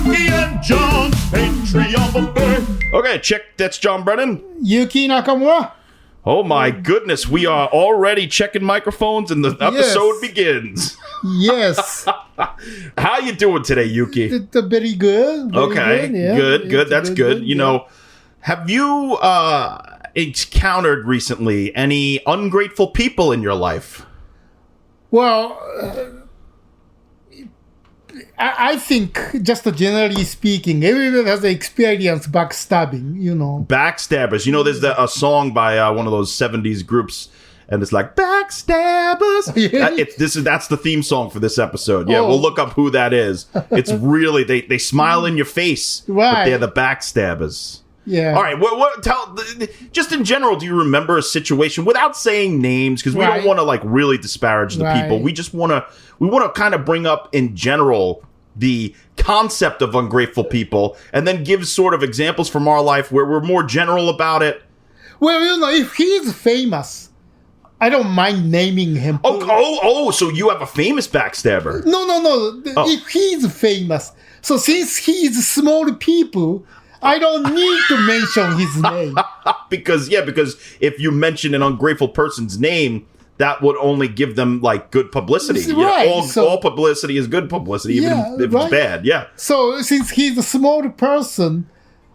Yuki and John's Patreon buffet. Okay, check. That's John Brennan. Yuki Nakamura. Oh my goodness, we are already checking microphones and the episode begins. Yes. How you doing today, Yuki? It's very good. Very good. That's good. You know, have you encountered recently any ungrateful people in your life? Well, I think, just generally speaking, everyone has experienced backstabbing, you know. Backstabbers. You know, there's a song by one of those 70s groups, and it's like, Backstabbers. That's the theme song for this episode. Yeah, we'll look up who that is. It's really, they smile in your face, but they're the backstabbers. Yeah. All right. Just in general, do you remember a situation without saying names? Because we don't want to like really disparage the people. We just want to kind of bring up in general the concept of ungrateful people, and then give sort of examples from our life where we're more general about it. Well, you know, if he's famous, I don't mind naming him. So you have a famous backstabber? No. If he's famous, so since he's small people, I don't need to mention his name. because if you mention an ungrateful person's name, that would only give them like good publicity. Right. All publicity is good publicity, even if it's bad. Yeah. So since he's a small person,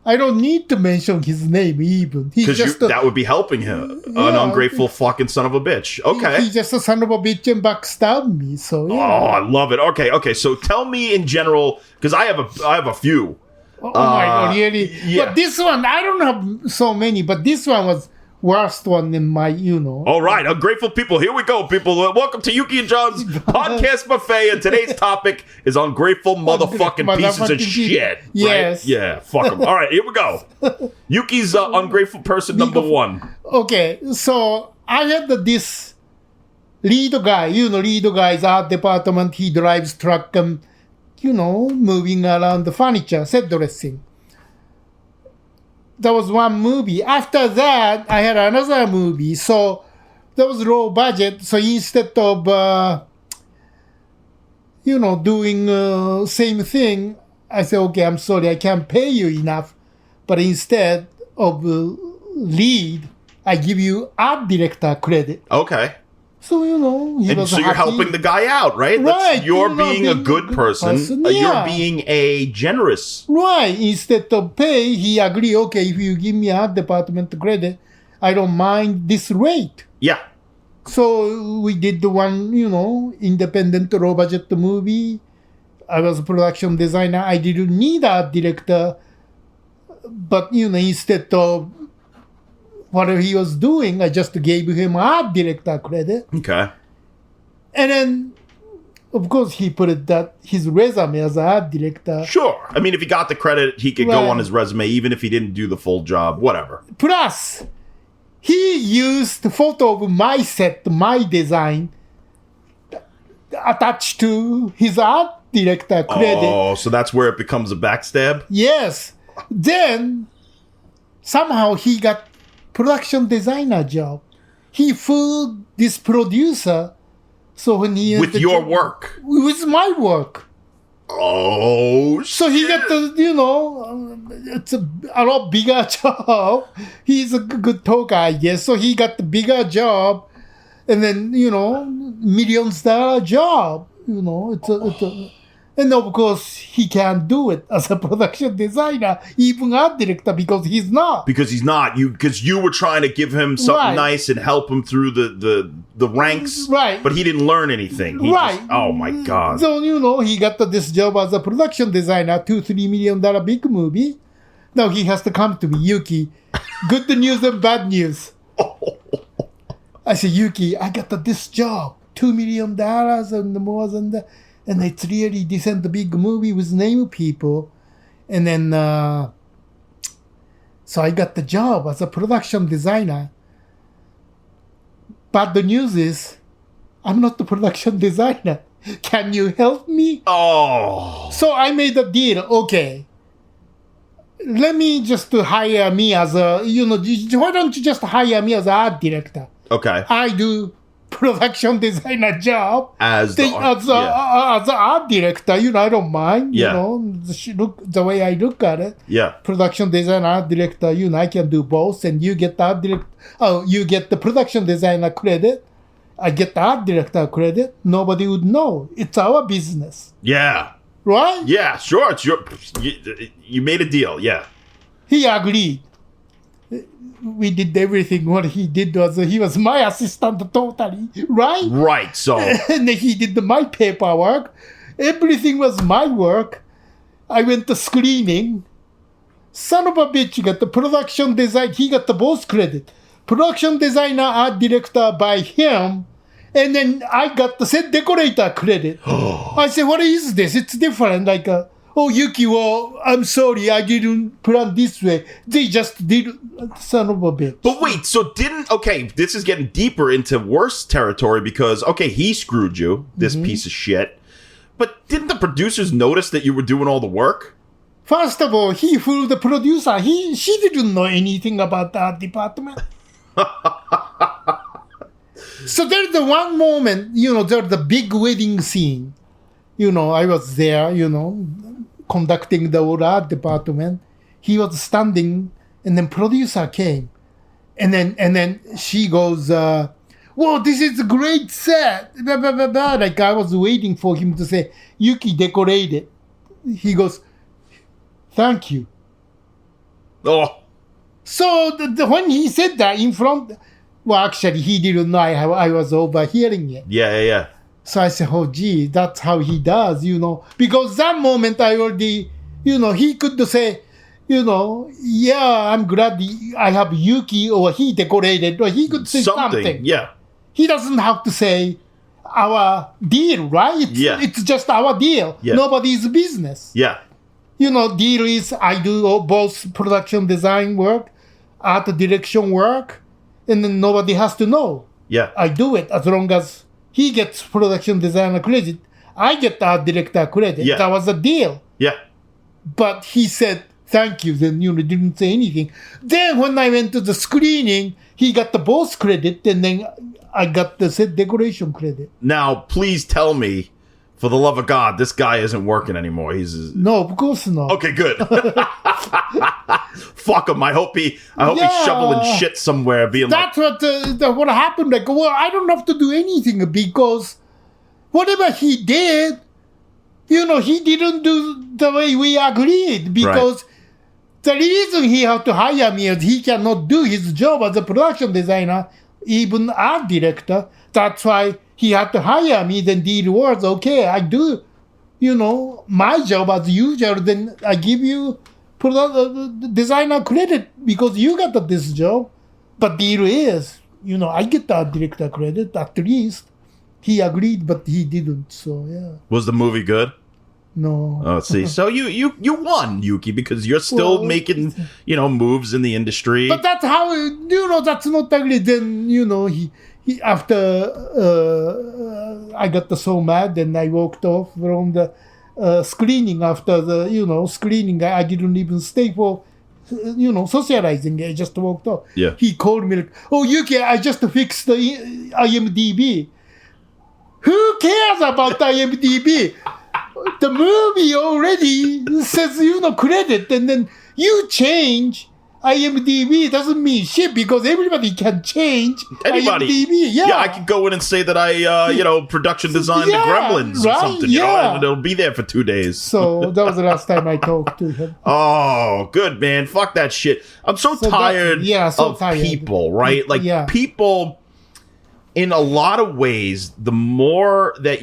I don't need to mention his name even. Because that would be helping him. An ungrateful fucking son of a bitch. Okay. He's just a son of a bitch and backstabbed me. So Oh, I love it. Okay. So tell me in general, because I have a few. Oh my God, really? Yeah. But this one, I don't have so many, but this one was worst one in my, you know. All right, ungrateful people. Here we go, people. Welcome to Yuki and John's podcast buffet, and today's topic is ungrateful motherfucking pieces of shit. Yes. Right? Yeah, fuck them. All right, here we go. Yuki's ungrateful person number one. Okay, so I had this lead guy. You know, lead guy is art department. He drives truck and, you know, moving around the furniture, set dressing. That was one movie. After that, I had another movie. So that was low budget. So instead of, doing same thing, I said, okay, I'm sorry, I can't pay you enough. But instead of lead, I give you art director credit. Okay. So, you know, he was you're helping the guy out, right? Right. You're being a good person. You're being a generous. Right. Instead of pay, he agreed, okay, if you give me art department credit, I don't mind this rate. Yeah. So we did the one, you know, independent low budget movie. I was a production designer. I didn't need art director. But, you know, instead of whatever he was doing, I just gave him art director credit. Okay. And then, of course, he put his resume as an art director. Sure. I mean, if he got the credit, he could go on his resume, even if he didn't do the full job, whatever. Plus, he used the photo of my set, my design, attached to his art director credit. Oh, so that's where it becomes a backstab? Yes. Then, somehow he got production designer job. He fooled this producer. So when he with your work, with my work. Oh, so he got the, you know, it's a lot bigger job. He's a good talker, I guess. So he got the bigger job, and then, you know, $millions job. You know, it's a and of course, he can't do it as a production designer, even art director, because he's not. Because you were trying to give him something nice and help him through the ranks. Right. But he didn't learn anything. Oh, my God. So, you know, he got this job as a production designer, $2-3 million big movie. Now he has to come to me, Yuki. Good news and bad news. I said, Yuki, I got this job, $2 million and more than that. And it's really decent big movie with name people. And then, so I got the job as a production designer. But the news is, I'm not the production designer. Can you help me? Oh. So I made a deal. Okay. Let me just hire me as a, you know, why don't you just hire me as an art director? Okay. I do production designer job as as an art director. I don't mind. Yeah. The way I look at it. Yeah. Production designer, art director. I can do both, and you get the art director. Oh, you get the production designer credit. I get the art director credit. Nobody would know. It's our business. Yeah. Right? Yeah, sure. It's you made a deal. Yeah. He agreed. We did everything. What he did was he was my assistant totally. Right? Right. So. And he did my paperwork. Everything was my work. I went to screening. Son of a bitch got the production design. He got the both credit. Production designer, art director by him. And then I got the set decorator credit. I said, what is this? It's different. Like, Yuki, well, I'm sorry, I didn't plan this way. They just did, son of a bitch. But wait, so this is getting deeper into worse territory because, he screwed you, this piece of shit. But didn't the producers notice that you were doing all the work? First of all, he fooled the producer. She didn't know anything about the art department. So there's the one moment, there's the big wedding scene. I was there, conducting the old art department. He was standing, and then producer came. And then she goes, whoa, this is a great set. Blah, blah, blah, blah. Like I was waiting for him to say, Yuki decorated. He goes, thank you. Oh. So when he said that in front, well, actually, he didn't know I was overhearing it. Yeah. So I said, oh, gee, that's how he does, Because that moment I already, he could say, yeah, I'm glad I have Yuki or he decorated, or he could say something. Yeah. He doesn't have to say our deal, right? It's just our deal. Yeah. Nobody's business. Yeah. Deal is I do both production design work, art direction work, and then nobody has to know. Yeah. I do it as long as he gets production designer credit. I get art director credit. Yeah. That was a deal. Yeah. But he said, thank you. Then, didn't say anything. Then when I went to the screening, he got the boss credit, and then I got the set decoration credit. Now, please tell me, for the love of God, this guy isn't working anymore. No, of course not. Okay, good. Fuck him. I hope he's shoveling shit somewhere, being that's what happened. Like, well, I don't have to do anything because whatever he did, he didn't do the way we agreed. Because the reason he had to hire me is he cannot do his job as a production designer, even art director. That's why he had to hire me. Then deal was okay. I do, my job as usual. Then I give you designer credit because you got this job. But deal is, I get the art director credit at least. He agreed, but he didn't. So yeah. Was the movie good? No. Oh, see, so you won, Yuki, because you're still making moves in the industry. But that's how that's not ugly. Then he after I got so mad and I walked off from the screening. After the screening, I didn't even stay for socializing. I just walked off. Yeah. He called me like, oh, Yuki, I just fixed the IMDb. Who cares about IMDb? The movie already says, credit, and then you change IMDb. Doesn't mean shit because everybody can change IMDb. Yeah, I can go in and say that I, production designed the Gremlins or something, and it'll be there for 2 days. So that was the last time I talked to him. Oh, good, man. Fuck that shit. I'm so tired of people, right? Like, people... In a lot of ways, the more that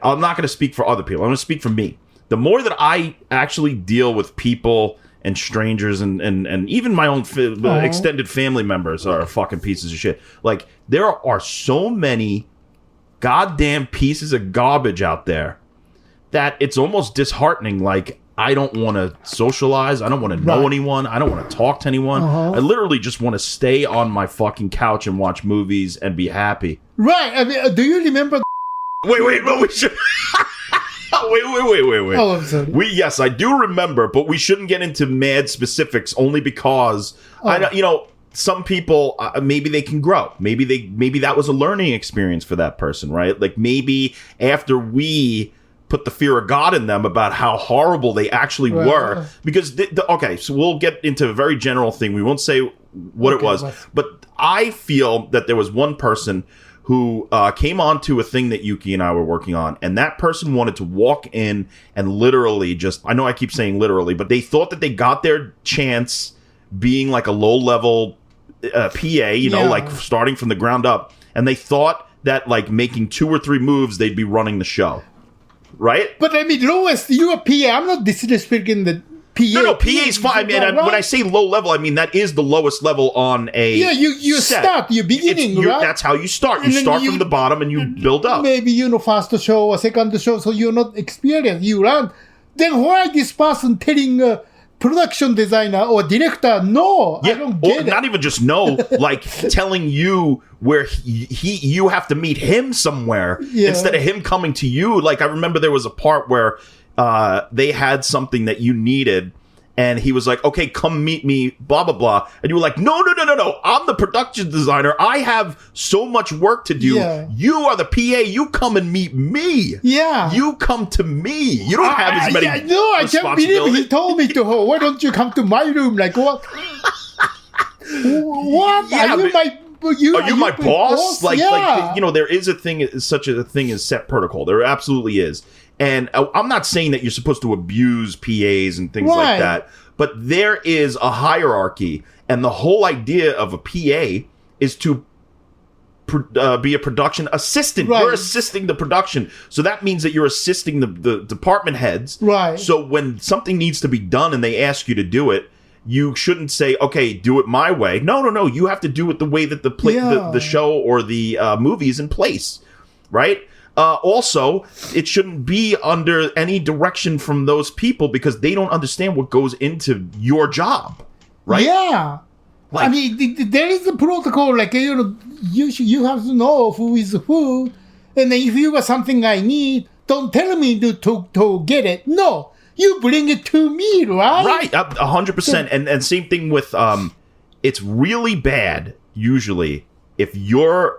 I'm not going to speak for other people. I'm going to speak for me. The more that I actually deal with people and strangers and even my own extended family members are fucking pieces of shit. Like, there are so many goddamn pieces of garbage out there that it's almost disheartening. Like, I don't want to socialize. I don't want to know anyone. I don't want to talk to anyone. I literally just want to stay on my fucking couch and watch movies and be happy. Right. I mean, do you remember? Wait. But we should. Wait. Oh, I'm sorry. Yes, I do remember, but we shouldn't get into mad specifics only because some people maybe they can grow. Maybe that was a learning experience for that person, right? Like maybe after we put the fear of God in them about how horrible they actually were, because okay, so we'll get into a very general thing. We won't say what it was, but I feel that there was one person who came onto a thing that Yuki and I were working on, and that person wanted to walk in and literally just, I know I keep saying literally, but they thought that they got their chance being like a low-level PA, you know, like starting from the ground up, and they thought that like making 2 or 3 moves, they'd be running the show. Right? But I mean, lowest, you're a PA. I'm not disrespecting the PA. No, PA is fine. I mean, when I say low level, I mean that is the lowest level on a you set. Start, you're beginning, right? That's how you start. You start from the bottom and you build up. Maybe, you know, first show or second show, so you're not experienced. You learn. Then why this person telling a production designer or director, no, I don't get it. Not even just no, like telling you where you have to meet him somewhere instead of him coming to you. Like I remember there was a part where they had something that you needed, and he was like, okay, come meet me, blah, blah, blah. And you were like, no. I'm the production designer. I have so much work to do. Yeah. You are the PA. You come and meet me. Yeah. You come to me. You don't have as many I can't believe he told me to, why don't you come to my room? Like, what? What? Yeah, are you my boss? Like, you know, there is such a thing as set protocol. There absolutely is. And I'm not saying that you're supposed to abuse PAs and things like that, but there is a hierarchy, and the whole idea of a PA is to be a production assistant. Right. You're assisting the production, so that means that you're assisting the department heads. Right. So when something needs to be done and they ask you to do it, you shouldn't say, okay, do it my way. No. You have to do it the way that the show or the movie is in place, right? Also, it shouldn't be under any direction from those people because they don't understand what goes into your job, right? Yeah. Like, I mean, there is a protocol, like, you know, you have to know who is who, and then if you got something I need, don't tell me to get it. No, you bring it to me, right? Right, 100%. And same thing with, it's really bad, usually, if your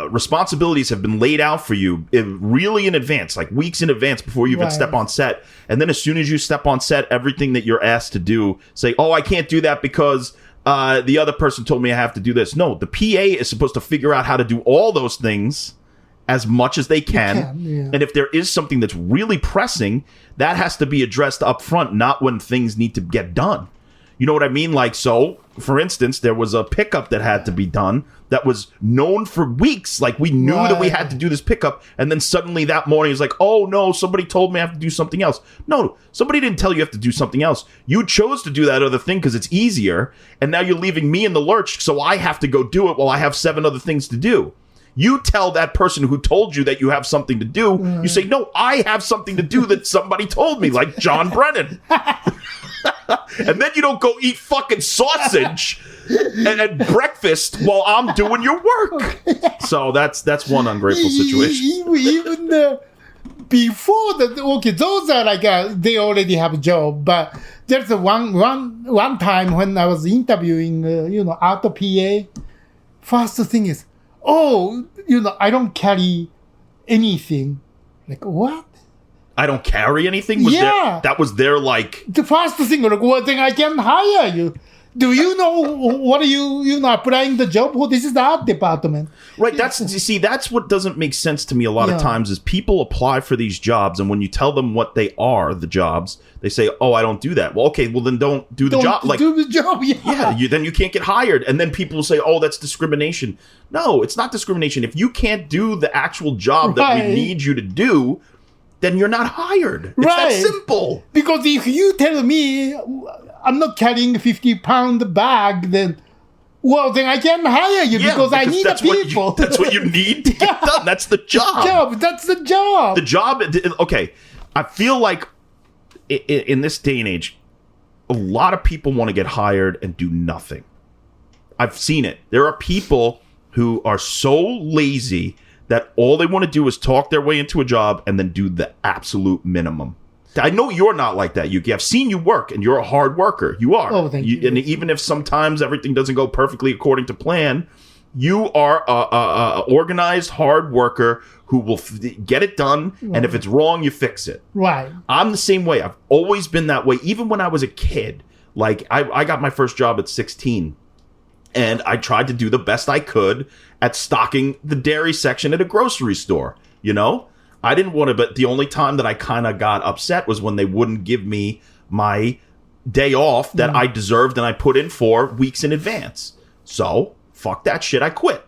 responsibilities have been laid out for you really in advance, like weeks in advance before you even step on set. And then as soon as you step on set, everything that you're asked to do, say, oh, I can't do that because the other person told me I have to do this. No, the PA is supposed to figure out how to do all those things as much as they can. And if there is something that's really pressing, that has to be addressed up front, not when things need to get done. You know what I mean? Like, so, for instance, there was a pickup that had to be done that was known for weeks. Like, we knew that we had to do this pickup, and then suddenly that morning it's like, oh, no, somebody told me I have to do something else. No, somebody didn't tell you have to do something else. You chose to do that other thing because it's easier, and now you're leaving me in the lurch, so I have to go do it while I have 7 other things to do. You tell that person who told you that you have something to do, you say, no, I have something to do that somebody told me, like John Brennan. And then you don't go eat fucking sausage and breakfast while I'm doing your work. So that's one ungrateful situation. Even before that, okay, those are like they already have a job. But there's one time when I was interviewing, auto PA. First thing is, I don't carry anything. Like, what? I don't carry anything? That was their, like... The first thing, like, well, then I can hire you. Do you know what are you applying the job? Well, this is the art department. Right, that's what doesn't make sense to me a lot of times is people apply for these jobs, and when you tell them what they are, the jobs, they say, oh, I don't do that. Well, okay, well, then don't do the job. Like, do the job, then you can't get hired. And then people will say, oh, that's discrimination. No, it's not discrimination. If you can't do the actual job that we need you to do, then you're not hired. It's that simple. Because if you tell me I'm not carrying a 50-pound bag, then I can hire you because I need the people. That's what you need to get done. That's the job. That's the job. The job. Okay, I feel like in this day and age, a lot of people want to get hired and do nothing. I've seen it. There are people who are so lazy that all they want to do is talk their way into a job and then do the absolute minimum. I know you're not like that, Yuki. I've seen you work, and you're a hard worker. You are. Oh, thank you. And even if sometimes everything doesn't go perfectly according to plan, you are a organized, hard worker who will get it done, and if it's wrong, you fix it. Right. I'm the same way. I've always been that way, even when I was a kid. Like, I got my first job at 16, and I tried to do the best I could at stocking the dairy section at a grocery store, you know? I didn't want to, but the only time that I kind of got upset was when they wouldn't give me my day off that I deserved and I put in for weeks in advance. So, fuck that shit, I quit.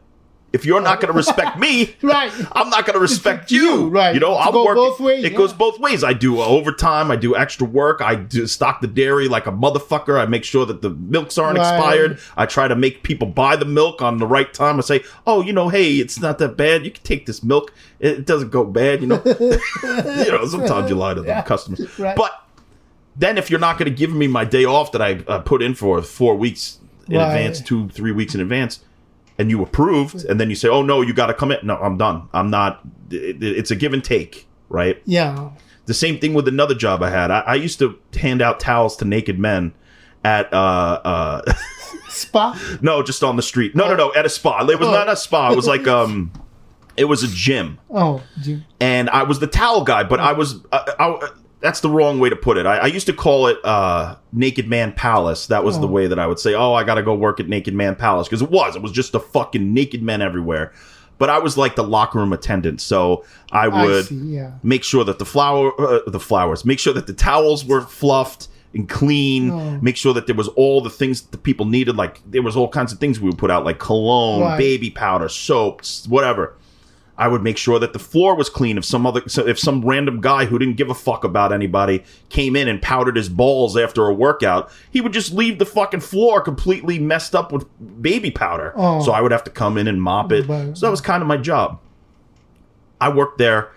If you're not going to respect me, right. I'm not going to respect you. Right. You know, I'll work. Both ways, it goes both ways. I do overtime. I do extra work. I do stock the dairy like a motherfucker. I make sure that the milks aren't expired. I try to make people buy the milk on the right time. I say, oh, you know, hey, it's not that bad. You can take this milk. It doesn't go bad, you know. You know, sometimes you lie to the customers. Right. But then if you're not going to give me my day off that I put in for 4 weeks in advance, 2-3 weeks in advance, and you approved, and then you say, oh, no, you got to come in. No, I'm done. I'm not. It's a give and take, right? Yeah. The same thing with another job I had. I used to hand out towels to naked men at... Spa? No, just on the street. No, at a spa. It was not a spa. It was like... It was a gym. Oh, gym. And I was the towel guy, but I was... that's the wrong way to put it. I used to call it Naked Man Palace. That was the way that I would say, oh, I got to go work at Naked Man Palace. Because it was just a fucking naked men everywhere. But I was like the locker room attendant. So I would make sure that the flowers, make sure that the towels were fluffed and clean. Make sure that there was all the things that the people needed. Like there was all kinds of things we would put out, like cologne, baby powder, soaps, whatever. I would make sure that the floor was clean. If some random guy who didn't give a fuck about anybody came in and powdered his balls after a workout, he would just leave the fucking floor completely messed up with baby powder. So I would have to come in and mop it. So that was kind of my job. I worked there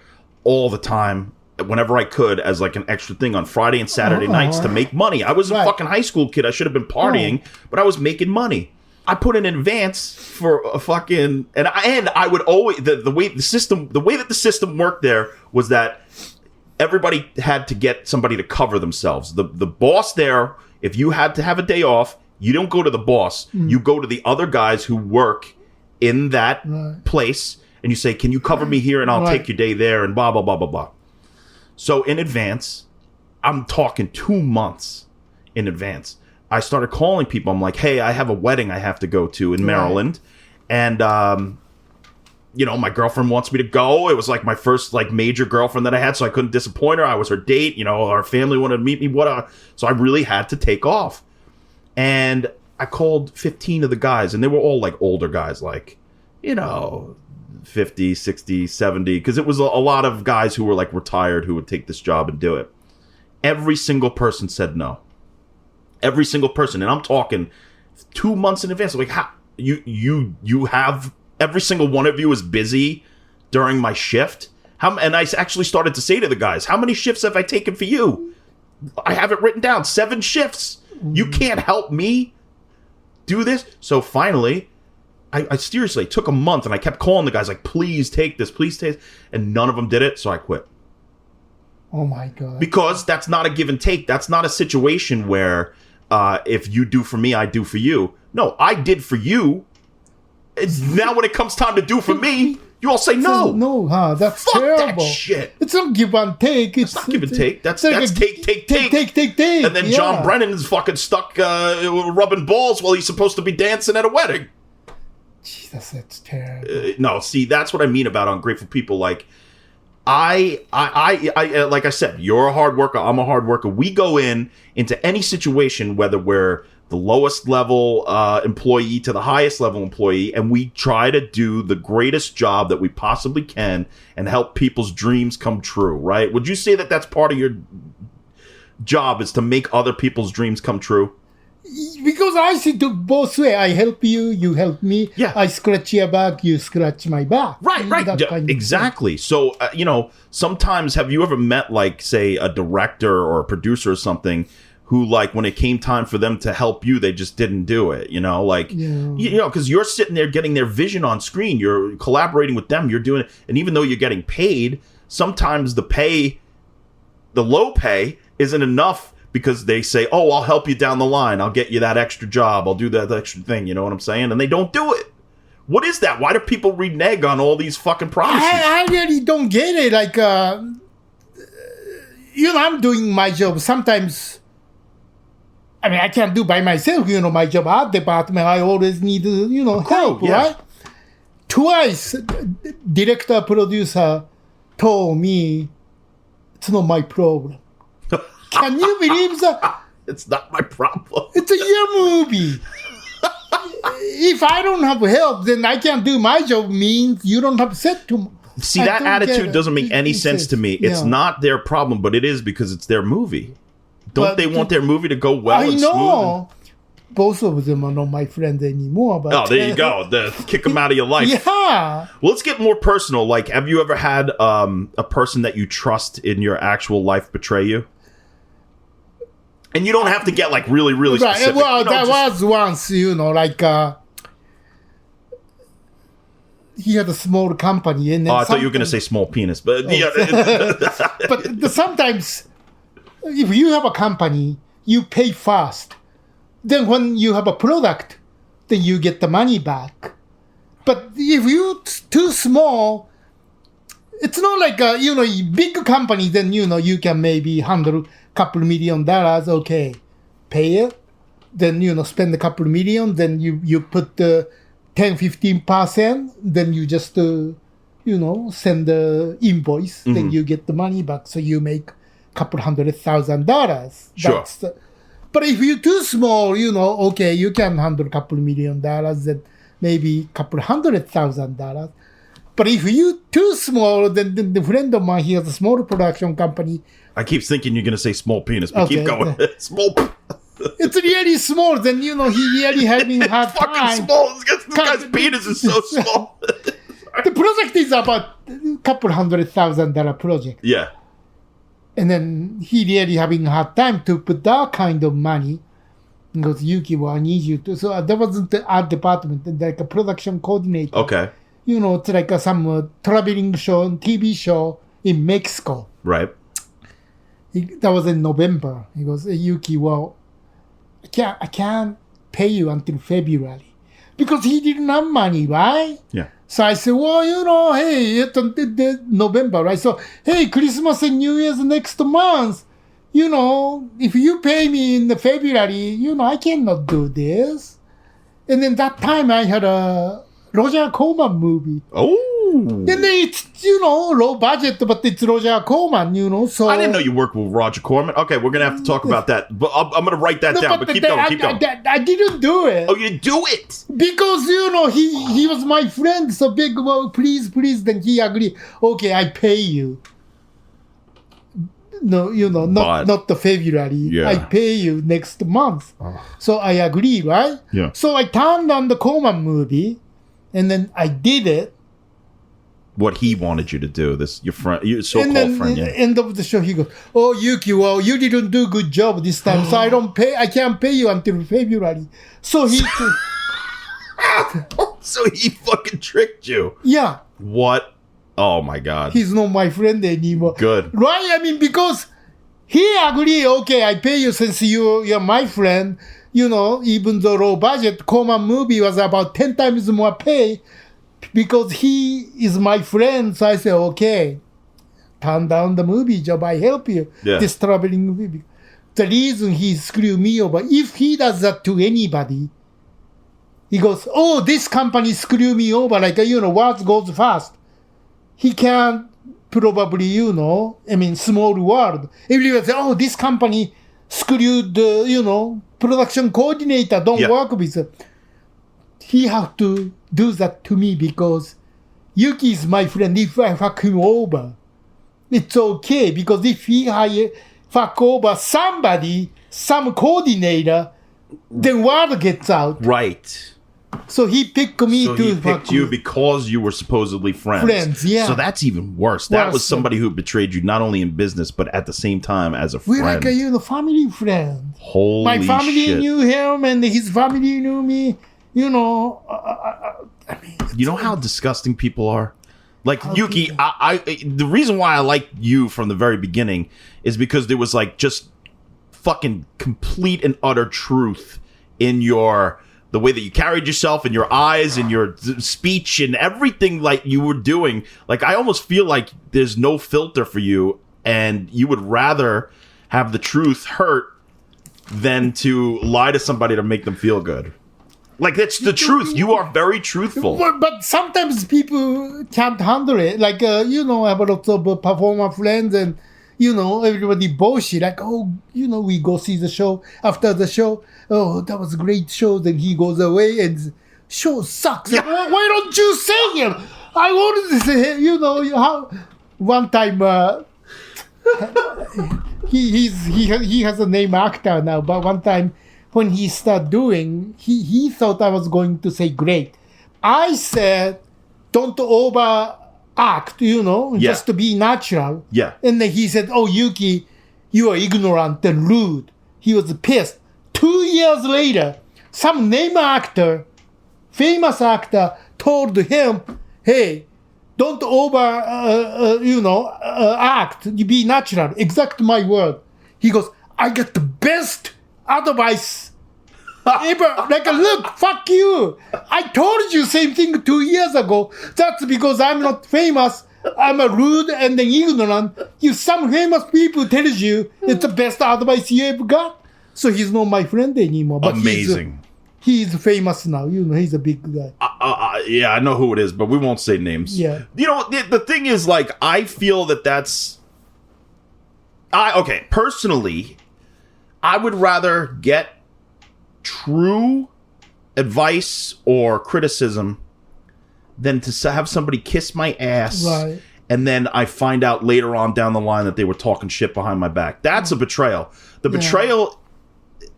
all the time, whenever I could, as like an extra thing on Friday and Saturday nights to make money. I was a fucking high school kid. I should have been partying, but I was making money. I put in advance for a fucking and I would always the way that the system worked there was that everybody had to get somebody to cover themselves. The boss there, if you had to have a day off, you don't go to the boss. You go to the other guys who work in that place and you say, "Can you cover me here and I'll take your day there," and blah blah blah blah blah. So in advance, I'm talking 2 months in advance. I started calling people. I'm like, hey, I have a wedding I have to go to in Maryland. And, you know, my girlfriend wants me to go. It was like my first like major girlfriend that I had, so I couldn't disappoint her. I was her date. You know, our family wanted to meet me. So I really had to take off. And I called 15 of the guys, and they were all like older guys, like, you know, 50, 60, 70. Because it was a lot of guys who were like retired who would take this job and do it. Every single person said no. Every single person, and I'm talking 2 months in advance. Like, how you have every single one of you is busy during my shift. And I actually started to say to the guys, "How many shifts have I taken for you?" I have it written down, 7 shifts. You can't help me do this. So finally, I seriously took a month, and I kept calling the guys like, "Please take this, please take this," and none of them did it. So I quit. Oh my God! Because that's not a give and take. That's not a situation where. If you do for me, I do for you. No, I did for you. Now when it comes time to do for me, you all say no. No, that's Fuck terrible. That shit. It's not give and take. It's not give and take. That's take. Take. And then John Brennan is fucking stuck rubbing balls while he's supposed to be dancing at a wedding. Jesus, that's terrible. No, see, that's what I mean about ungrateful people. Like, I like I said, you're a hard worker. I'm a hard worker. We go into any situation, whether we're the lowest level employee to the highest level employee, and we try to do the greatest job that we possibly can and help people's dreams come true. Right? Would you say that that's part of your job, is to make other people's dreams come true? Because I see the both way. I help you, you help me. Yeah. I scratch your back, you scratch my back. Right. Exactly. So, you know, sometimes have you ever met, like, say, a director or a producer or something who, like, when it came time for them to help you, they just didn't do it, you know? Like, you know, because you're sitting there getting their vision on screen. You're collaborating with them. You're doing it. And even though you're getting paid, sometimes the pay the low pay isn't enough because they say, oh, I'll help you down the line. I'll get you that extra job. I'll do that extra thing. You know what I'm saying? And they don't do it. What is that? Why do people renege on all these fucking promises? I really don't get it. Like, I'm doing my job. Sometimes, I can't do by myself, my job art department. I always need, help, right? Twice, director, producer told me, it's not my problem. Can you believe that? It's not my problem. It's your movie. If I don't have help, then I can't do my job. Means you don't have set to. See, that attitude doesn't make any sense to me. It's not their problem, but it is because it's their movie. Don't they want their movie to go well and smooth? I know. Both of them are not my friends anymore. But there you go. Kick them out of your life. Yeah. Well, let's get more personal. Like, have you ever had a person that you trust in your actual life betray you? And you don't have to get, like, really, really specific. Well, that was once, he had a small company. And then I thought you were going to say small penis. But, but sometimes, if you have a company, you pay first. Then when you have a product, then you get the money back. But if you're too small, it's not like a big company. Then you can maybe handle couple $1 million. Okay, pay it. Then spend a couple $1 million. Then you put the 10-15%. Then you just send the invoice. Mm-hmm. Then you get the money back. So you make couple $100,000. Sure. But if you're too small, okay, you can handle a couple $1 million. Then maybe couple $100,000. But if you're too small, then the friend of mine, he has a small production company. I keep thinking you're going to say small penis, but keep going. Small. It's really small. Then, he really having hard time. Fucking small. This guy's penis is so small. The project is about a couple $100,000 project. Yeah. And then he really having a hard time to put that kind of money. He goes, Yuki, well, I need you to. So that wasn't the art department, like a production coordinator. Okay. It's like some traveling show, TV show in Mexico. Right. That was in November. He goes, hey, Yuki, well, I can't pay you until February. Because he didn't have money, right? Yeah. So I said, well, hey, it's November, right? So, hey, Christmas and New Year's next month. If you pay me in the February, I cannot do this. And then that time I had a Roger Corman movie. Oh. And then it's, low budget, but it's Roger Corman, so... I didn't know you worked with Roger Corman. Okay, we're going to have to talk about that. But I'm going to write that down, but keep going. I didn't do it. Oh, you didn't do it? Because, he was my friend, so big, well, please, then he agreed. Okay, I pay you. No, not the February. Yeah. I pay you next month. Oh. So I agree, right? Yeah. So I turned on the Corman movie, and then I did it. What he wanted you to do, your so-called friend. Yeah. End of the show, he goes, "Oh, Yuki, well, you didn't do a good job this time, so I can't pay you until February." So he, so he fucking tricked you. Yeah. What? Oh my God. He's not my friend anymore. Good. Right? Because he agreed. Okay, I pay you since you're my friend. Even though low budget, Corman movie was about 10 times more pay. Because he is my friend, so I say, okay, turn down the movie job, I help you. Yeah. This traveling movie. The reason he screwed me over, if he does that to anybody, he goes, oh, this company screwed me over, words goes fast. He can probably, small world. Everyone say, oh, this company screwed the, production coordinator, don't work with it. He have to do that to me because Yuki is my friend. If I fuck him over, it's okay. Because if he fuck over somebody, some coordinator, then word gets out. Right. So he picked me so to he picked you because you were supposedly friends. Friends, yeah. So that's even worse. That was somebody who betrayed you not only in business, but at the same time as a friend. We're like family friend. Holy my family shit. knew him and his family knew me. You know how disgusting people are? Like Yuki, I the reason why I liked you from the very beginning is because there was like just fucking complete and utter truth in the way that you carried yourself and your eyes and your speech and everything like you were doing. Like I almost feel like there's no filter for you, and you would rather have the truth hurt than to lie to somebody to make them feel good. Like, that's the truth. You are very truthful. But sometimes people can't handle it. Like, I have a lot of performer friends and, everybody bullshit. Like, we go see the show. After the show, that was a great show. Then he goes away and show sucks. Yeah. Why don't you say it? I wanted to say, how one time, he has a name actor now, but one time, when he started doing, he thought I was going to say great. I said, don't overact, just to be natural. Yeah. And then he said, oh, Yuki, you are ignorant and rude. He was pissed. 2 years later, some famous actor, told him, hey, don't act. You be natural. Exact my word. He goes, I get the best advice ever. Like, look, fuck you. I told you same thing 2 years ago. That's because I'm not famous. I'm a rude and then ignorant. Some famous people tells you it's the best advice you ever got. So he's not my friend anymore. But amazing. He's famous now. He's a big guy. Yeah, I know who it is, but we won't say names. Yeah. The thing is, like, I feel that's... personally, I would rather get true advice or criticism than to have somebody kiss my ass, right, and then I find out later on down the line that they were talking shit behind my back. That's a betrayal. The betrayal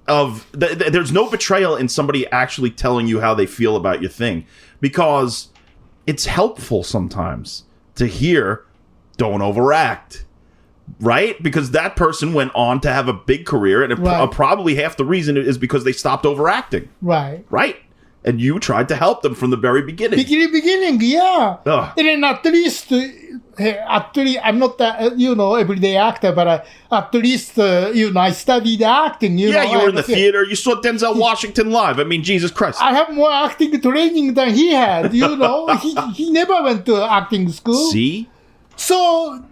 of... there's no betrayal in somebody actually telling you how they feel about your thing, because it's helpful sometimes to hear, don't overact. Right? Because that person went on to have a big career, and probably half the reason is because they stopped overacting. Right. Right? And you tried to help them from the very beginning. Beginning, yeah. Ugh. And then at least, I'm not a, everyday actor, but at least, I studied acting. You were in the theater. You saw Denzel Washington live. I mean, Jesus Christ. I have more acting training than he had, he never went to acting school. See? So...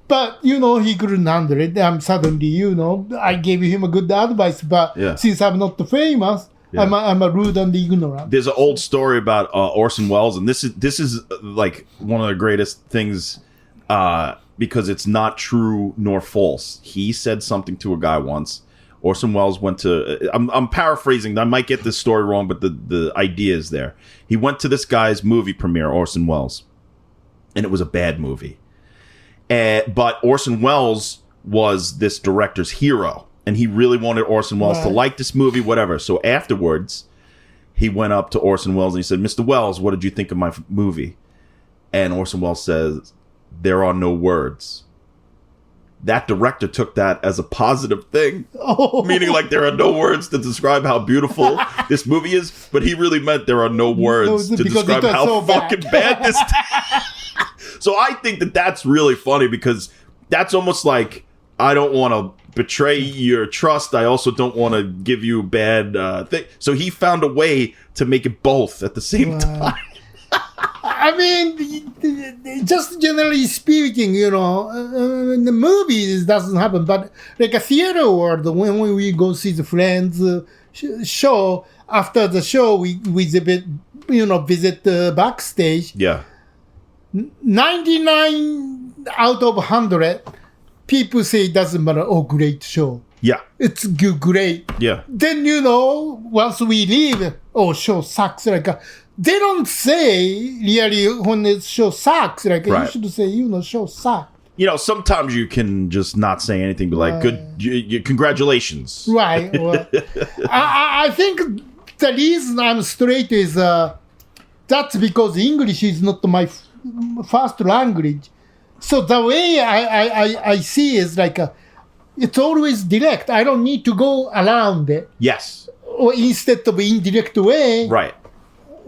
But, he couldn't handle it. Suddenly, I gave him a good advice. But since I'm not famous, I'm a rude and ignorant. There's an old story about Orson Welles, and this is like one of the greatest things because it's not true nor false. He said something to a guy once. Orson Welles went to... I'm paraphrasing. I might get this story wrong, but the idea is there. He went to this guy's movie premiere, Orson Welles, and it was a bad movie. But Orson Welles was this director's hero, and he really wanted Orson Welles to like this movie, whatever. So afterwards, he went up to Orson Welles and he said, Mr. Welles, what did you think of my movie? And Orson Welles says, there are no words. That director took that as a positive thing, meaning like there are no words to describe how beautiful this movie is, but he really meant there are no words to describe how fucking bad this So I think that's really funny, because that's almost like, I don't want to betray your trust. I also don't want to give you bad thing. So he found a way to make it both at the same time. I mean, just generally speaking, in the movies it doesn't happen, but like a theater world, when we go see the friends show, after the show we visit the backstage. Yeah. 99 out of 100 people say it doesn't matter. Oh, great show. Yeah. It's great. Yeah. Then, once we leave, oh, show sucks. Like, they don't say really when the show sucks. Like, you should say, show sucks. Sometimes you can just not say anything, but like, good, congratulations. Right. Well, I think the reason I'm straight is that's because English is not my first language. So the way I see is like it's always direct. I don't need to go around it. Yes. Or instead of indirect way. Right.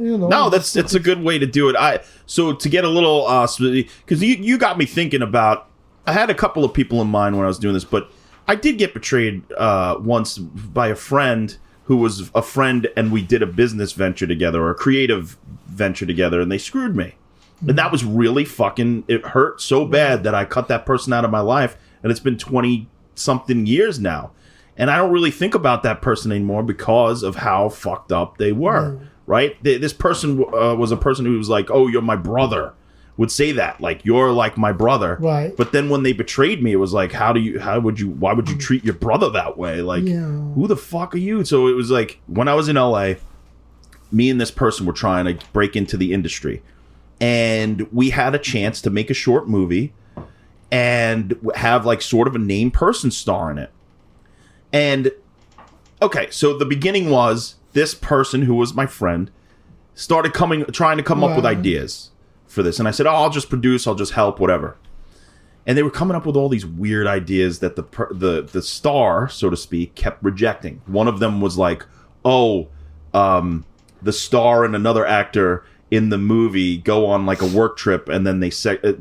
No, it's a good way to do it. So to get a little because you got me thinking about. I had a couple of people in mind when I was doing this, but I did get betrayed once by a friend who was a friend, and we did a business venture together or a creative venture together, and they screwed me. And that was really fucking. It hurt so bad that I cut that person out of my life, and it's been 20-something years now. And I don't really think about that person anymore because of how fucked up they were, right? This person was a person who was like, oh, you're my brother, would say that. Like, you're like my brother. Right. But then when they betrayed me, it was like, why would you treat your brother that way? Like, who the fuck are you? So it was like, when I was in LA, me and this person were trying to break into the industry. And we had a chance to make a short movie and have like sort of a named person star in it. And, okay, so the beginning was this person who was my friend started trying to come up with ideas for this. And I said, oh, I'll just produce, I'll just help, whatever. And they were coming up with all these weird ideas that the star, so to speak, kept rejecting. One of them was like, the star and another actor in the movie go on like a work trip, and then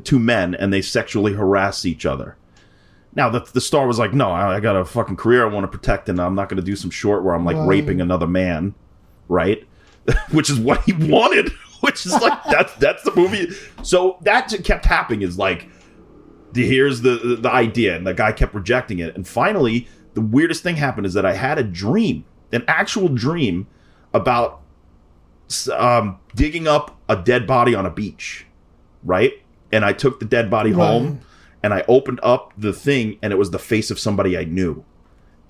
two men, and they sexually harass each other. Now, the star was like, no, I got a fucking career I want to protect, and I'm not going to do some short where I'm like raping another man, right? Which is what he wanted, which is like, that's the movie. So that kept happening, is like, here's the idea, and the guy kept rejecting it. And finally, the weirdest thing happened is that I had a dream, an actual dream about digging up a dead body on a beach, right? And I took the dead body home, and I opened up the thing, and it was the face of somebody I knew.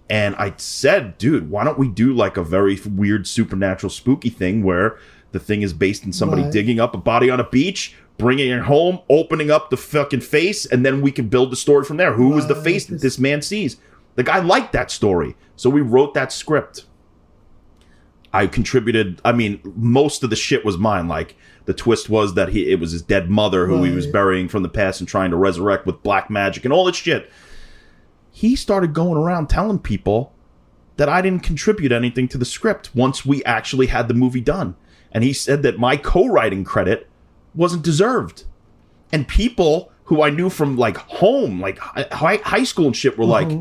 And I said, dude, why don't we do like a very weird supernatural spooky thing where the thing is based in somebody digging up a body on a beach, bringing it home, opening up the fucking face, and then we can build the story from there. Who was the face that this man sees? The guy liked that story. So we wrote that script. I contributed. I mean, most of the shit was mine. Like, the twist was that it was his dead mother who he was burying from the past and trying to resurrect with black magic and all that shit. He started going around telling people that I didn't contribute anything to the script once we actually had the movie done. And he said that my co-writing credit wasn't deserved. And people who I knew from like home, like high school and shit, were like,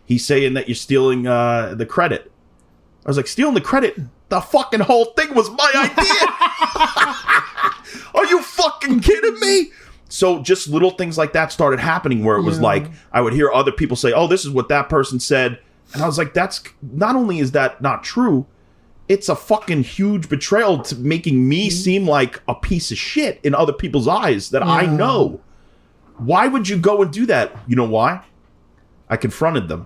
he's saying that you're stealing the credit. I was like, stealing the credit? The fucking whole thing was my idea. Are you fucking kidding me? So just little things like that started happening where it was like, I would hear other people say, oh, this is what that person said. And I was like, that's not only is that not true, it's a fucking huge betrayal to making me seem like a piece of shit in other people's eyes that I know. Why would you go and do that? You know why? I confronted them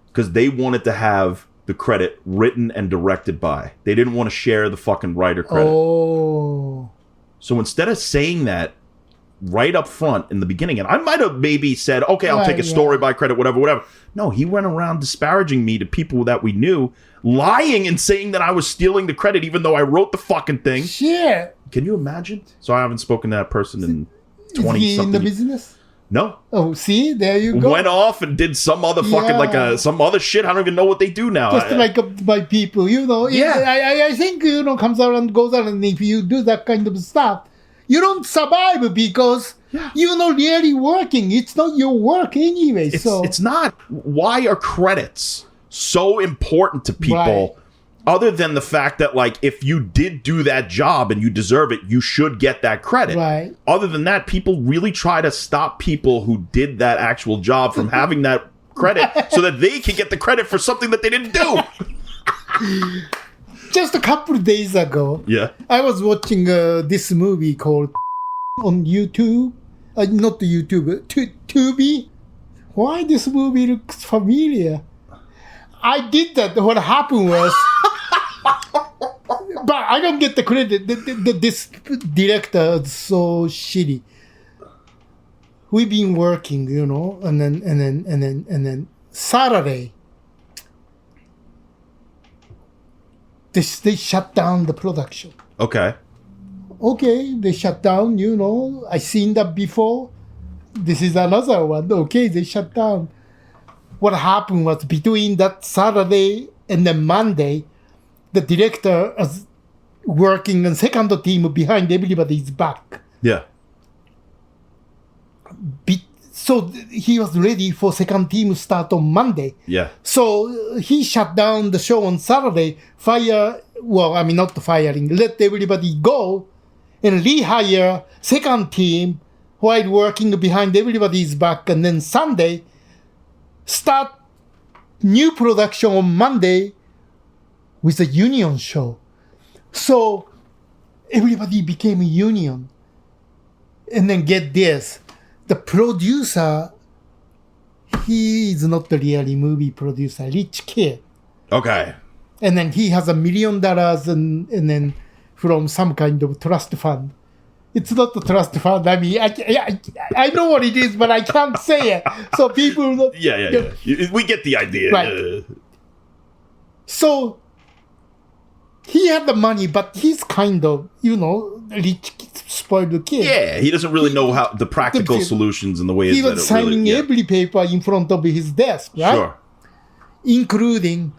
because they wanted to have the credit written and directed by. They didn't want to share the fucking writer credit. Oh. So instead of saying that right up front in the beginning, and I might have maybe said, okay, I'll take a story by credit, whatever. No, he went around disparaging me to people that we knew, lying and saying that I was stealing the credit even though I wrote the fucking thing. Shit. Can you imagine? So I haven't spoken to that person in 20 Is he something. in the business? No. Oh, see? There you go. Went off and did some other fucking, some other shit. I don't even know what they do now. Just like by people, you know. I think, comes out and goes out, and if you do that kind of stuff, you don't survive because you're not really working. It's not your work anyway. It's not. Why are credits so important to people? Other than the fact that, like, if you did do that job and you deserve it, you should get that credit. Right. Other than that, people really try to stop people who did that actual job from having that credit so that they can get the credit for something that they didn't do. Just a couple of days ago, I was watching this movie called on YouTube. Not the YouTube, Tubi. Why this movie looks familiar? I did that. What happened was... But I don't get the credit. This director is so shitty. We've been working, and then Saturday they shut down the production. Okay, they shut down. I seen that before. This is another one. Okay, they shut down. What happened was between that Saturday and then Monday, the director working on second team behind everybody's back. Yeah. So he was ready for second team start on Monday. Yeah. So he shut down the show on Saturday, not firing, let everybody go and rehire second team while working behind everybody's back. And then Sunday, start new production on Monday with a union show. So everybody became a union. And then get this. The producer, he is not really movie producer, rich kid. Okay. And then he has $1 million and then from some kind of trust fund. It's not a trust fund. I mean, I know what it is, but I can't say it. So people... Yeah. We get the idea. Right. So he had the money, but he's kind of, rich, spoiled kid. Yeah, he doesn't really know how the practical solutions and the ways he that was signing every paper in front of his desk, right? Sure. Including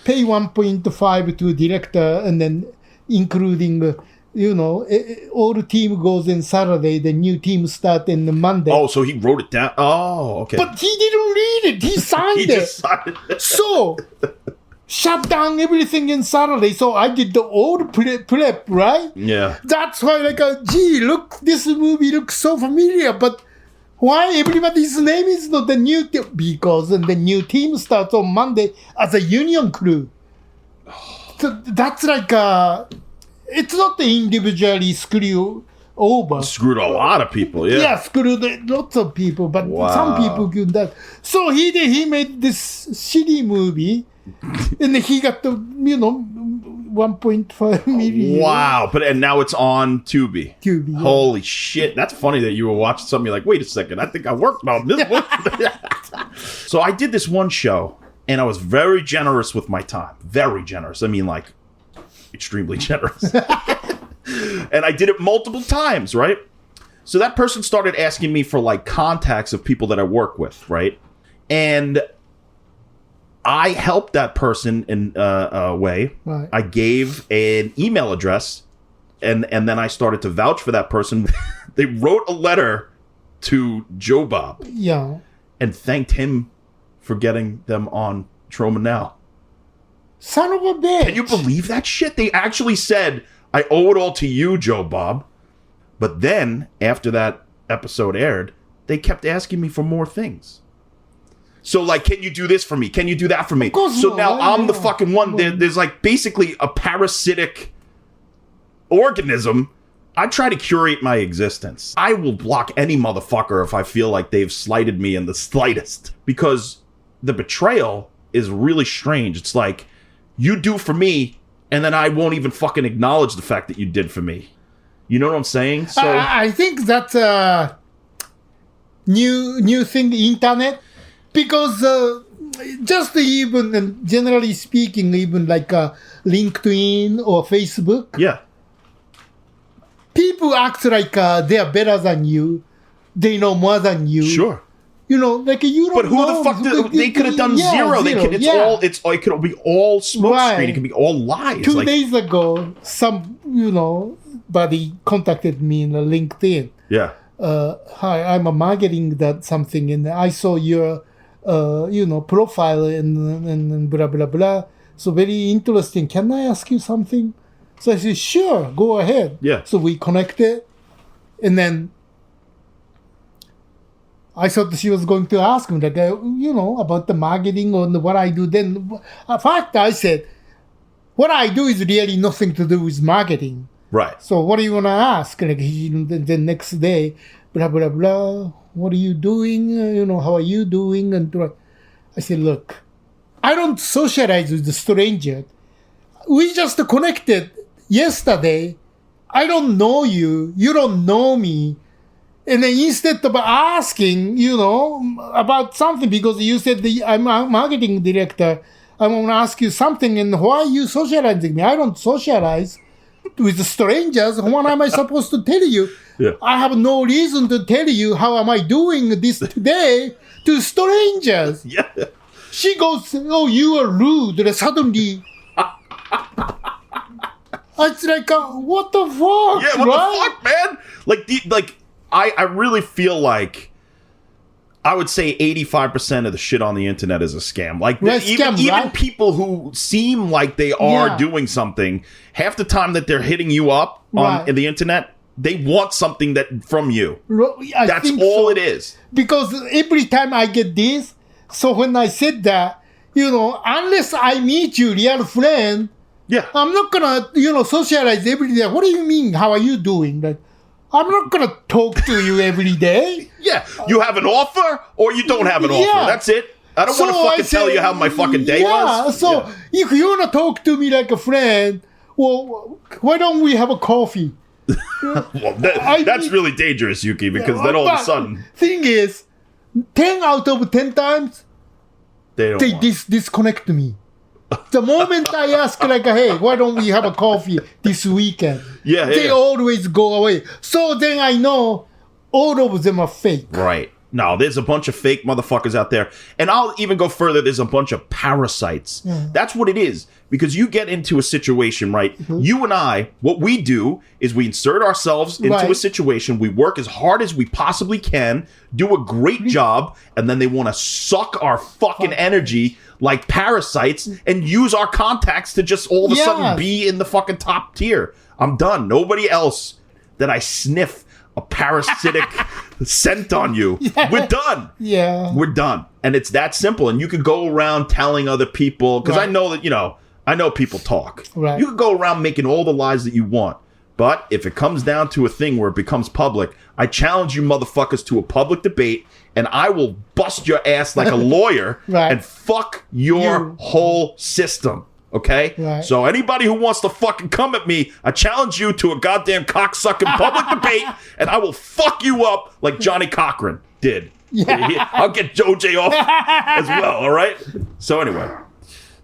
pay 1.5 to director, and then including, all the team goes in Saturday, the new team start in the Monday. Oh, so he wrote it down. Oh, okay. But he didn't read it. He signed He just signed it. So, shut down everything in Saturday. So I did the old prep, right? Yeah. That's why, look, this movie looks so familiar, but why everybody's name is not the new team? Because the new team starts on Monday as a union crew. So that's it's not individually screw over. Screwed a lot of people, yeah. Yeah, screwed lots of people, but some people do that. So he made this shitty movie. And he got the, 1.5 million. Wow. And now it's on Tubi. Tubi, yeah. Holy shit. That's funny that you were watching something, you're like, wait a second, I think I worked on this one. So I did this one show, and I was very generous with my time. Very generous. I mean, extremely generous. And I did it multiple times, right? So that person started asking me for, contacts of people that I work with, right? And I helped that person in a way. Right. I gave an email address, and then I started to vouch for that person. They wrote a letter to Joe Bob. Yeah. And thanked him for getting them on Troma Now. Son of a bitch. Can you believe that shit? They actually said, I owe it all to you, Joe Bob. But then, after that episode aired, they kept asking me for more things. So, can you do this for me? Can you do that for me? So now I'm the fucking one. There's basically a parasitic organism. I try to curate my existence. I will block any motherfucker if I feel like they've slighted me in the slightest. Because the betrayal is really strange. It's you do for me, and then I won't even fucking acknowledge the fact that you did for me. You know what I'm saying? So I think that's a new thing, the internet. Because just even, and generally speaking, even LinkedIn or Facebook, yeah, people act like they are better than you. They know more than you. Sure. You don't But who know. the fuck they could have done zero. It could be all smoke screen. It could be all lies. 2 days ago, some, buddy contacted me in LinkedIn. Yeah. Hi, I'm a marketing that something, and I saw your profile and blah, blah, blah. So very interesting. Can I ask you something? So I said, sure, go ahead. Yeah. So we connected. And then I thought she was going to ask me, about the marketing or what I do. Then, in fact, I said, what I do is really nothing to do with marketing. Right. So what do you want to ask? The next day, blah, blah, blah. What are you doing? How are you doing? And I said, look, I don't socialize with the stranger. We just connected yesterday. I don't know you. You don't know me. And then instead of asking, about something, because you said I'm a marketing director, I want to ask you something, and why are you socializing me? I don't socialize with strangers. What am I supposed to tell you? Yeah. I have no reason to tell you how am I doing this today to strangers. Yeah. She goes, oh, you are rude. And suddenly, It's like, what the fuck? Yeah, what the fuck, man? Like, I really feel like I would say 85% of the shit on the internet is a scam. Like, even people who seem like they are doing something, half the time that they're hitting you up on the internet, they want something from you. That's all it is. Because every time I get this, so when I said that, unless I meet you, real friend, I'm not gonna, socialize every day. What do you mean? How are you doing? Like, I'm not gonna talk to you every day. Yeah, you have an offer or you don't have an offer. That's it. I don't want to fucking tell you how my fucking day was. So if you wanna talk to me like a friend, well, why don't we have a coffee? Well, that's really dangerous, Yuki, because then all of a sudden, thing is, 10 out of 10 times they disconnect me. The moment I ask, like, hey, why don't we have a coffee this weekend? They always go away. So then I know all of them are fake. Right. No, there's a bunch of fake motherfuckers out there. And I'll even go further. There's a bunch of parasites. That's what it is. Because you get into a situation, right? Mm-hmm. You and I, what we do is we insert ourselves into a situation. We work as hard as we possibly can, do a great job, and then they want to suck our fucking energy like parasites and use our contacts to just all of a sudden be in the fucking top tier. I'm done. Nobody else that I sniff a parasitic scent on you. We're done. We're done. And it's that simple. And you could go around telling other people, because I know that, I know people talk. You could go around making all the lies that you want. But if it comes down to a thing where it becomes public, I challenge you motherfuckers to a public debate, and I will bust your ass like a lawyer and fuck your whole system. Okay? So anybody who wants to fucking come at me, I challenge you to a goddamn cocksucking public debate, and I will fuck you up like Johnny Cochran did. I'll get OJ off as well, all right? So anyway,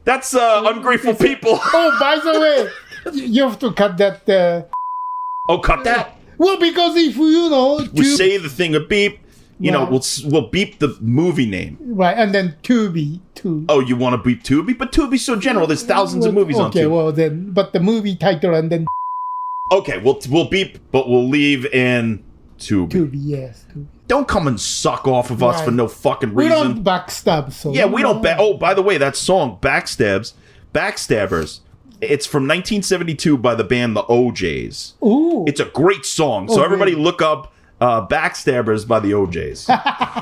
that's Ungrateful People. Oh, by the way, you have to cut that. Oh, cut that? Well, because if we say the thing a beep, we'll beep the movie name. Right, and then Tubi. Oh, you want to beep Tubi? But Tubi's so general. There's thousands of movies on Tubi. Okay, well then, but the movie title and then... Okay, we'll beep, but we'll leave in Tubi. Tubi, yes. Tubi. Don't come and suck off of us for no fucking reason. We don't backstab, so... Yeah, we don't... Oh, by the way, that song, Backstabbers, it's from 1972 by the band The OJs. Ooh. It's a great song. So everybody look up Backstabbers by the OJs.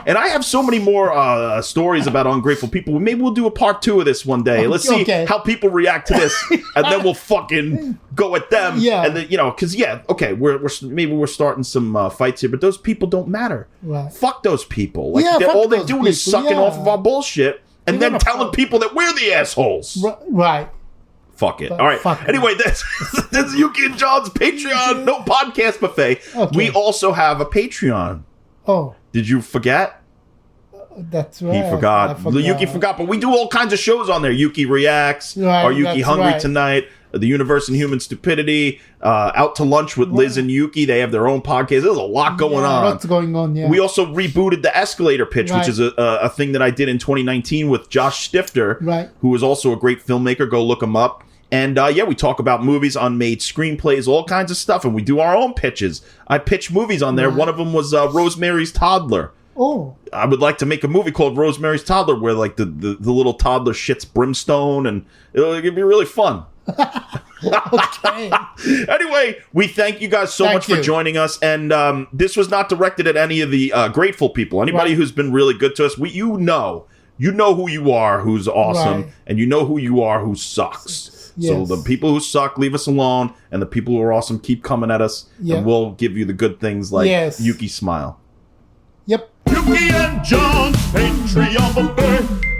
And I have so many more stories about ungrateful people. Maybe we'll do a part 2 of this one day. Let's see how people react to this, and then we'll fucking go at them. Yeah, and then because we're starting some fights here, but those people don't matter. Fuck those people. Like all they're doing is sucking off of our bullshit, and then telling people that we're the assholes. Right. Fuck it. All right. Anyway, this is Yuki and John's Patreon, no podcast buffet. Okay. We also have a Patreon. Oh. Did you forget? That's right. He forgot. Yuki forgot, but we do all kinds of shows on there. Yuki Reacts, Are Yuki Hungry Tonight, The Universe and Human Stupidity, Out to Lunch with Liz and Yuki. They have their own podcast. There's a lot going on. Lots going on, yeah. We also rebooted the Escalator Pitch, which is a thing that I did in 2019 with Josh Stifter, who is also a great filmmaker. Go look him up. And we talk about movies, unmade screenplays, all kinds of stuff. And we do our own pitches. I pitch movies on there. One of them was Rosemary's Toddler. Oh. I would like to make a movie called Rosemary's Toddler where like the little toddler shits brimstone, and it'd be really fun. Okay. Anyway, we thank you guys so much for joining us. And this was not directed at any of the grateful people. Anybody who's been really good to us. You know who you are, who's awesome, and you know who you are, who sucks. So the people who suck, leave us alone, and the people who are awesome, keep coming at us, and we'll give you the good things like Yuki Smile. Yep. Yuki and John's Patreon buffet.